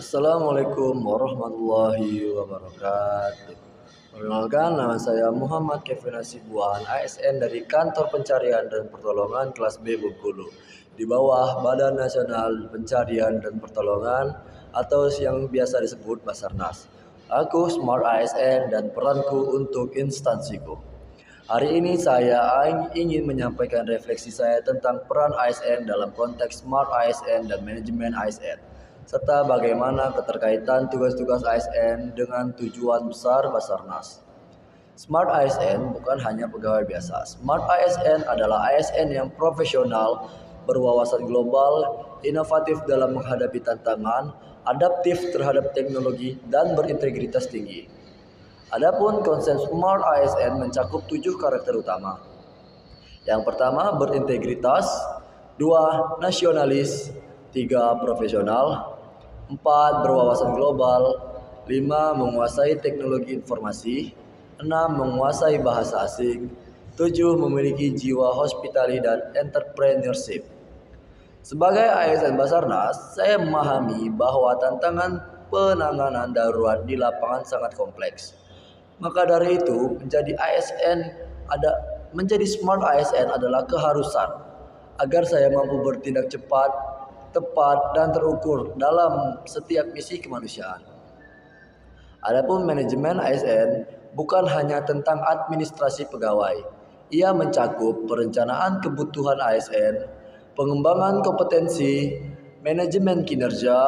Assalamualaikum warahmatullahi wabarakatuh. Perkenalkan, nama saya Muhammad Kevin Hasibuan, ASN dari Kantor Pencarian dan Pertolongan kelas B Bengkulu, di bawah Badan Nasional Pencarian dan Pertolongan atau yang biasa disebut Basarnas. Aku Smart ASN dan peranku untuk instansiku. Hari ini saya ingin menyampaikan refleksi saya tentang peran ASN dalam konteks Smart ASN dan manajemen ASN, serta bagaimana keterkaitan tugas-tugas ASN dengan tujuan besar Basarnas. Smart ASN bukan hanya pegawai biasa. Smart ASN adalah ASN yang profesional, berwawasan global, inovatif dalam menghadapi tantangan, adaptif terhadap teknologi, dan berintegritas tinggi. Adapun konsep Smart ASN mencakup 7 karakter utama. Yang pertama, berintegritas, 2, nasionalis, 3, profesional, 4, berwawasan global, 5, menguasai teknologi informasi, 6, menguasai bahasa asing, 7, memiliki jiwa hospitality dan entrepreneurship. Sebagai ASN Basarnas, saya memahami bahwa tantangan penanganan darurat di lapangan sangat kompleks. Maka dari itu, menjadi smart ASN adalah keharusan agar saya mampu bertindak cepat, tepat, dan terukur dalam setiap misi kemanusiaan. Adapun manajemen ASN bukan hanya tentang administrasi pegawai. Ia mencakup perencanaan kebutuhan ASN, pengembangan kompetensi, manajemen kinerja,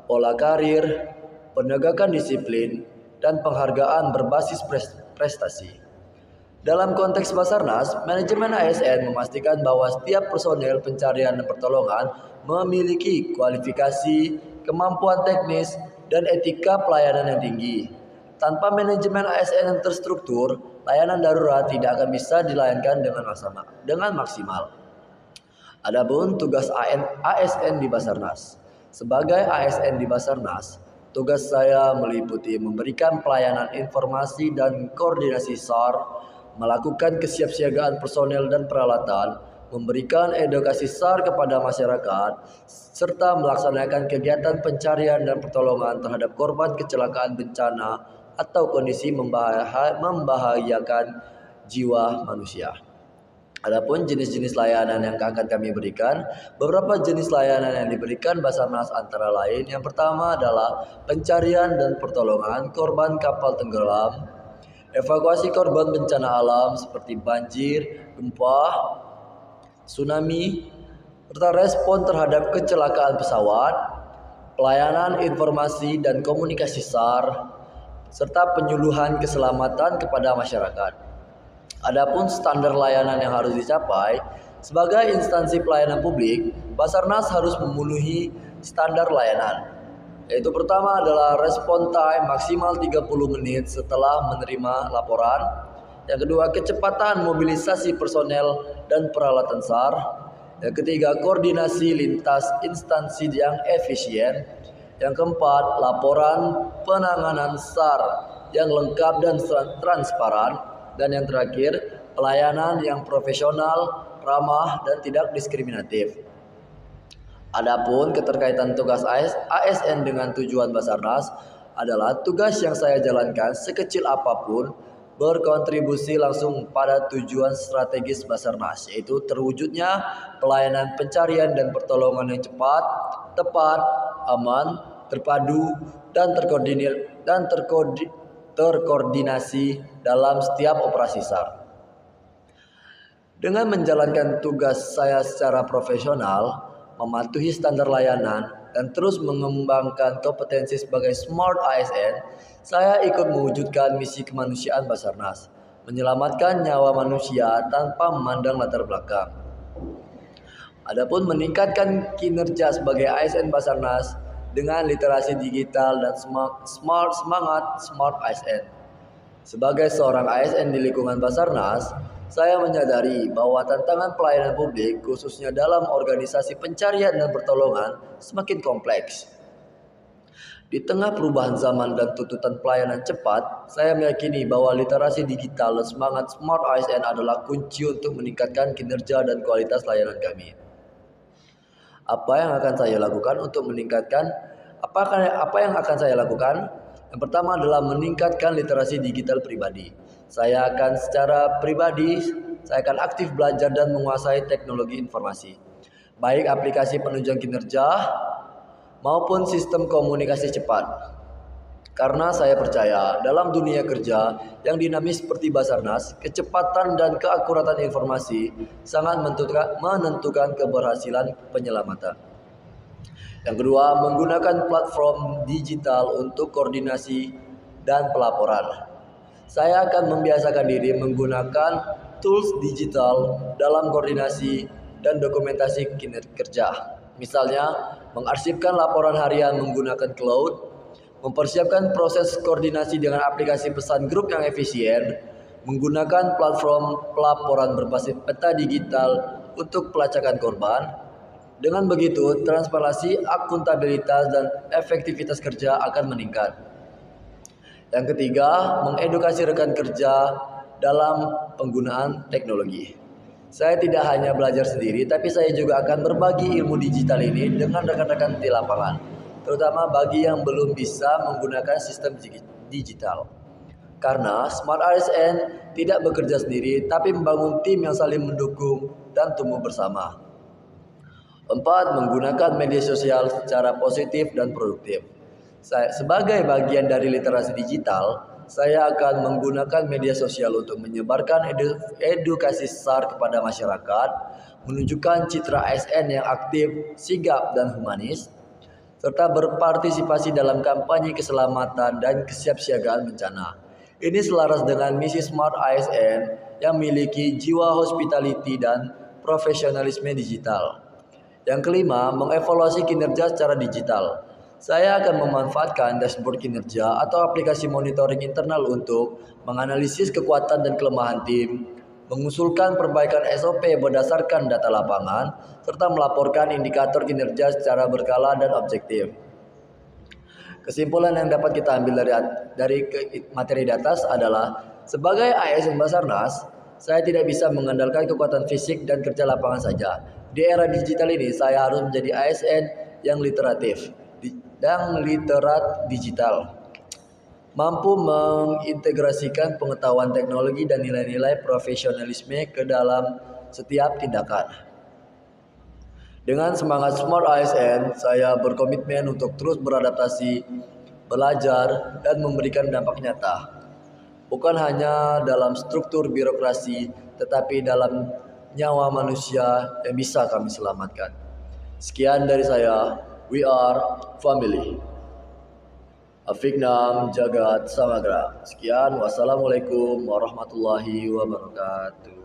pola karir, penegakan disiplin, dan penghargaan berbasis prestasi. Dalam konteks Basarnas, manajemen ASN memastikan bahwa setiap personel pencarian dan pertolongan memiliki kualifikasi, kemampuan teknis, dan etika pelayanan yang tinggi. Tanpa manajemen ASN yang terstruktur, layanan darurat tidak akan bisa dilayankan dengan maksimal. Adapun tugas ASN di Basarnas. Sebagai ASN di Basarnas, tugas saya meliputi memberikan pelayanan informasi dan koordinasi SAR, melakukan kesiapsiagaan personel dan peralatan, memberikan edukasi SAR kepada masyarakat, serta melaksanakan kegiatan pencarian dan pertolongan terhadap korban kecelakaan bencana atau kondisi membahayakan jiwa manusia. Adapun jenis-jenis layanan yang akan kami berikan, beberapa jenis layanan yang diberikan Basarnas antara lain, yang pertama adalah pencarian dan pertolongan korban kapal tenggelam, evakuasi korban bencana alam seperti banjir, gempa, tsunami, serta respon terhadap kecelakaan pesawat, pelayanan informasi dan komunikasi SAR, serta penyuluhan keselamatan kepada masyarakat. Adapun standar layanan yang harus dicapai, sebagai instansi pelayanan publik, Basarnas harus memenuhi standar layanan. Yaitu pertama adalah respon time maksimal 30 menit setelah menerima laporan. Yang kedua, kecepatan mobilisasi personel dan peralatan SAR. Yang ketiga, koordinasi lintas instansi yang efisien. Yang keempat, laporan penanganan SAR yang lengkap dan transparan. Dan yang terakhir, pelayanan yang profesional, ramah, dan tidak diskriminatif. Adapun keterkaitan tugas ASN dengan tujuan Basarnas adalah tugas yang saya jalankan sekecil apapun berkontribusi langsung pada tujuan strategis Basarnas, yaitu terwujudnya pelayanan pencarian dan pertolongan yang cepat, tepat, aman, terpadu, dan terkoordinasi dalam setiap operasi SAR. Dengan menjalankan tugas saya secara profesional, mematuhi standar layanan, dan terus mengembangkan kompetensi sebagai Smart ASN, saya ikut mewujudkan misi kemanusiaan Basarnas, menyelamatkan nyawa manusia tanpa memandang latar belakang. Adapun meningkatkan kinerja sebagai ASN Basarnas dengan literasi digital dan semangat Smart ASN. Sebagai seorang ASN di lingkungan Basarnas, saya menyadari bahwa tantangan pelayanan publik, khususnya dalam organisasi pencarian dan pertolongan, semakin kompleks. Di tengah perubahan zaman dan tuntutan pelayanan cepat, saya meyakini bahwa literasi digital dan semangat Smart ASN adalah kunci untuk meningkatkan kinerja dan kualitas layanan kami. Apa yang akan saya lakukan untuk meningkatkan Apa yang akan saya lakukan? Yang pertama adalah meningkatkan literasi digital pribadi. Saya akan aktif belajar dan menguasai teknologi informasi, baik aplikasi penunjang kinerja maupun sistem komunikasi cepat. Karena saya percaya dalam dunia kerja yang dinamis seperti Basarnas, kecepatan dan keakuratan informasi sangat menentukan keberhasilan penyelamatan. Yang kedua, menggunakan platform digital untuk koordinasi dan pelaporan. Saya akan membiasakan diri menggunakan tools digital dalam koordinasi dan dokumentasi kinerja. Misalnya, mengarsipkan laporan harian menggunakan cloud, mempersiapkan proses koordinasi dengan aplikasi pesan grup yang efisien, menggunakan platform pelaporan berbasis peta digital untuk pelacakan korban. Dengan begitu, transparansi, akuntabilitas, dan efektivitas kerja akan meningkat. Yang ketiga, mengedukasi rekan kerja dalam penggunaan teknologi. Saya tidak hanya belajar sendiri, tapi saya juga akan berbagi ilmu digital ini dengan rekan-rekan di lapangan, terutama bagi yang belum bisa menggunakan sistem digital. Karena Smart ASN tidak bekerja sendiri, tapi membangun tim yang saling mendukung dan tumbuh bersama. 4. Menggunakan media sosial secara positif dan produktif. Sebagai bagian dari literasi digital, saya akan menggunakan media sosial untuk menyebarkan edukasi SAR kepada masyarakat, menunjukkan citra ASN yang aktif, sigap, dan humanis, serta berpartisipasi dalam kampanye keselamatan dan kesiapsiagaan bencana. Ini selaras dengan misi Smart ASN yang memiliki jiwa hospitality dan profesionalisme digital. Yang kelima, mengevaluasi kinerja secara digital. Saya akan memanfaatkan dashboard kinerja atau aplikasi monitoring internal untuk menganalisis kekuatan dan kelemahan tim, mengusulkan perbaikan SOP berdasarkan data lapangan, serta melaporkan indikator kinerja secara berkala dan objektif. Kesimpulan yang dapat kita ambil dari materi di atas adalah, sebagai ASN Basarnas, saya tidak bisa mengandalkan kekuatan fisik dan kerja lapangan saja. Di era digital ini, saya harus menjadi ASN yang literat digital, mampu mengintegrasikan pengetahuan teknologi dan nilai-nilai profesionalisme ke dalam setiap tindakan. Dengan semangat Smart ASN, saya berkomitmen untuk terus beradaptasi, belajar, dan memberikan dampak nyata. Bukan hanya dalam struktur birokrasi, tetapi dalam nyawa manusia yang bisa kami selamatkan. Sekian dari saya, we are family. Afiknam Jagat Samagra. Sekian, wassalamualaikum warahmatullahi wabarakatuh.